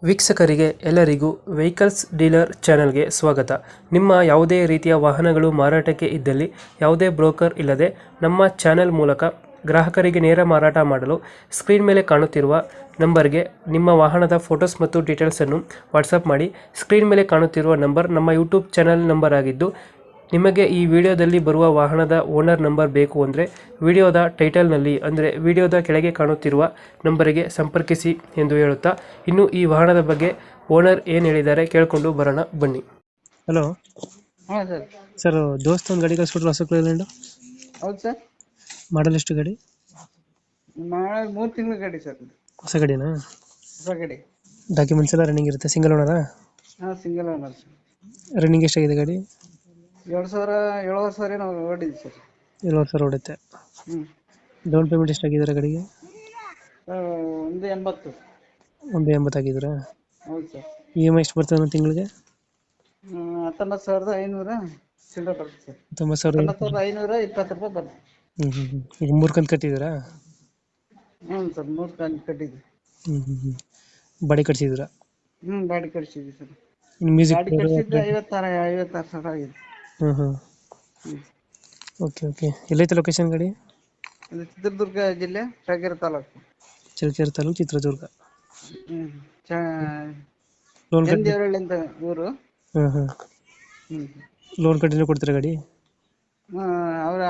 ವೀಕ್ಷಕರಿಗೆ ಎಲ್ಲರಿಗೂ vehicles dealer ಚಾನೆಲ್ಗೆ ಸ್ವಾಗತ. ನಿಮ್ಮ ಯಾವುದೇ ರೀತಿಯ ವಾಹನಗಳು ಮಾರಾಟಕ್ಕೆ ಇದ್ದಲ್ಲಿ ಯಾವುದೇ ಬ್ರೋಕರ್ ಇಲ್ಲದೆ ನಮ್ಮ ಚಾನೆಲ್ ಮೂಲಕ ಗ್ರಾಹಕರಿಗೆ ನೇರ ಮಾರಾಟ ಮಾಡಲು ಸ್ಕ್ರೀನ್ ಮೇಲೆ ಕಾಣುತ್ತಿರುವ ನಂಬರ್ಗೆ ನಿಮ್ಮ ವಾಹನದ ಫೋಟೋಸ್ ಮತ್ತು ಡೀಟೇಲ್ಸನ್ನು ವಾಟ್ಸಪ್ ಮಾಡಿ. ಸ್ಕ್ರೀನ್ ಮೇಲೆ ಕಾಣುತ್ತಿರುವ ನಂಬರ್ ನಮ್ಮ ಯೂಟ್ಯೂಬ್ ಚಾನೆಲ್ ನಂಬರ್ ಆಗಿದ್ದು, ನಿಮಗೆ ಈ ವಿಡಿಯೋದಲ್ಲಿ ಬರುವ ವಾಹನದ ಓನರ್ ನಂಬರ್ ಬೇಕು ಅಂದರೆ ವಿಡಿಯೋದ ಟೈಟಲ್ನಲ್ಲಿ ಅಂದರೆ ವಿಡಿಯೋದ ಕೆಳಗೆ ಕಾಣುತ್ತಿರುವ ನಂಬರಿಗೆ ಸಂಪರ್ಕಿಸಿ ಎಂದು ಹೇಳುತ್ತಾ, ಇನ್ನು ಈ ವಾಹನದ ಬಗ್ಗೆ ಓನರ್ ಏನು ಹೇಳಿದ್ದಾರೆ ಕೇಳಿಕೊಂಡು ಬರೋಣ ಬನ್ನಿ. ಹಲೋ ಹಾಂ ಸರ್. ಸರ್, ದೋಸ್ತ ಒಂದು ಗಾಡಿ ಕಳಿಸ್ಕೊಟ್ರು, ಹೊಸ ಕ್ಲೈಲ್ಯಾಂಡು. ಹೌದು ಸರ್. ಮಾಡಲ್ ಎಷ್ಟು ಗಾಡಿ? ಮಾಡಿ 3 ತಿಂಗಳ ಗಾಡಿ ಸರ್ ಇದು. ಹೊಸ ಗಾಡಿನಾ? ಹೊಸ ಗಾಡಿ. ಡಾಕ್ಯುಮೆಂಟ್ಸ್ ಎಲ್ಲ ರನ್ನಿಂಗ್ ಇರುತ್ತೆ? ಸಿಂಗಲ್ ಓನರಾ? ಹಾಂ, ಸಿಂಗಲ್ ಓನರ್ ಸರ್. ರನ್ನಿಂಗ್ ಎಷ್ಟಾಗಿದೆ ಗಾಡಿ? 7,000 ನಾವು ಓಡಿದ್ವಿ ಸರ್. 70,000 ಹೊಡುತ್ತೆ. ಹ್ಞೂ. ಡೌನ್ ಪೇಮೆಂಟ್ ಎಷ್ಟಾಗಿದ್ದಾರೆ ಗಾಡಿಗೆ? ಒಂದು 80. ಒಂದು 80 ಆಗಿದ್ದೀರಾ? ಹೌದು ಸರ್. ಇ ಎಮ್ ಐ ಎಷ್ಟು ಬರ್ತದೆ ತಿಂಗಳಿಗೆ? 19,500 ಚಿಲ್ಲರೆ ಬರುತ್ತೆ ಸರ್. 19,520 ರೂಪಾಯಿ ಬರುತ್ತೆ. ಈಗ 3 ಕಂತು ಕಟ್ಟಿದ್ದೀರಾ? ಹ್ಞೂ ಸರ್, 3 ಕಂತು ಕಟ್ಟಿದ್ವಿ. ಬಾಡಿ ಕಟ್ಸಿದ್ದೀರಾ? ಗಾಡಿ ಕಳಿಸಿದ್ವಿ ಸರ್. ಇನ್ನು ಮ್ಯೂಸಿಕ್ ಗಾಡಿ ಕಳಿಸಿದ್ದು 56 ಸಾವಿರ ಆಗಿದೆ. ಹ್ಞೂ. ಓಕೆ. ಎಲ್ಲೈತೆ ಲೊಕೇಶನ್ ಗಾಡಿ? ಇದು ಚಿತ್ರದುರ್ಗ ಜಿಲ್ಲೆ, ಚಳ್ಳಕೆರೆ ತಾಲೂಕು. ಚಳ್ಳಕೆರೆ ತಾಲೂಕು, ಚಿತ್ರದುರ್ಗ. ಲೋನ್ ದೇವರಹಳ್ಳಿ ಅಂತ ಊರು. ಲೋನ್ ಕಂಟಿನ್ಯೂ ಕೊಡ್ತೀರಾ ಗಾಡಿ?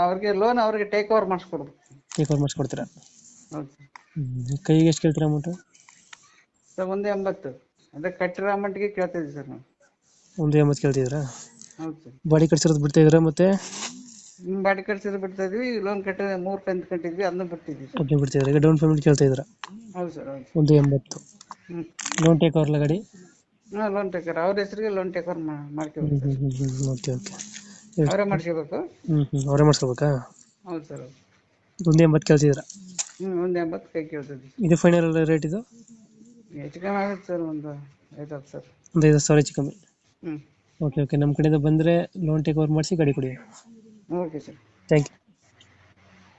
ಅವ್ರಿಗೆ ಲೋನ್ ಅವ್ರಿಗೆ ಟೇಕ್ ಓವರ್ ಮಾಡಿಸ್ಕೊಡ್ಬೇಕು. ಟೇಕ್ ಓವರ್ ಮಾಡಿಸ್ಕೊಡ್ತೀರಾ? ಹೌದು ಸರ್. ಕೈಗೆ ಎಷ್ಟು ಕೇಳ್ತೀರಾ ಅಮೌಂಟು? ಸರ್ 180. ಅದೇ ಕಟ್ಟಿರೋ ಅಮೌಂಟ್ಗೆ ಕೇಳ್ತಿದ್ವಿ ಸರ್ ನಾವು. 180 ಕೇಳ್ತಿದ್ದೀರಾ? ಹೌದು ಸರ್. ಬಾಡಿ ಕಟ್ಸಿರೋದು ಬಿಡ್ತಾ ಇದ್ದೀರಾ ಮತ್ತೆ? ಬಾಡಿ ಕಟ್ಸಿದ್ರೆ ಬಿಡ್ತಾ ಇದ್ವಿ, ಲೋನ್ ಕಟ್ಟಿದ್ರೆ 3 ಕಂತು ಕಟ್ಟಿದ್ವಿ, ಅದನ್ನ ಬಿಡ್ತಿದ್ವಿ ಸರ್. ಅದನ್ನ ಬಿಡ್ತಿದ್ದೀರಾ? ಈಗ ಡೌನ್ ಪೇಮೆಂಟ್ ಕೇಳ್ತಾ ಇದ್ದೀರಾ? ಹೌದು ಸರ್. ಹೌದು. 180. ಲೋನ್ ಟೇಕ್ ಓವರ್ ಗಾಡಿ? ಹಾಂ, ಲೋನ್ ಟೇಕರ್ ಅವ್ರ ಹೆಸರಿಗೆ ಲೋನ್ ಟೇಕರ್ ಮಾಡ್ಕೋಬೇಕು ಸರ್. ಓಕೆ. ಅವರೇ ಮಾಡಿಸ್ಕೋಬೇಕು. ಅವರೇ ಮಾಡಿಸ್ಕೋಬೇಕಾ? ಹೌದು ಸರ್. 180 ಕೇಳ್ತಿದ್ದೀರಾ? 180 ಕೈ ಕೇಳ್ತಿದ್ವಿ. ಇದು ಫೈನಲ್ ರೇಟ್? ಇದು ಹೆಚ್ಚು ಕಮ್ಮಿ ಆಗುತ್ತೆ ಸರ್, ಒಂದು 5,000 ಸರ್. ಒಂದು 5,000 ಹೆಚ್ಚು ಕಮ್ಮಿ. ಹ್ಞೂ. ಓಕೆ. ನಮ್ಮ ಕಡೆಯಿಂದ ಬಂದರೆ ಲೋನ್ ಟೇಕ್ ಓವರ್ ಮಾಡಿಸಿ ಗಾಡಿ ಕೊಡಿ. Okay sir. Thank you.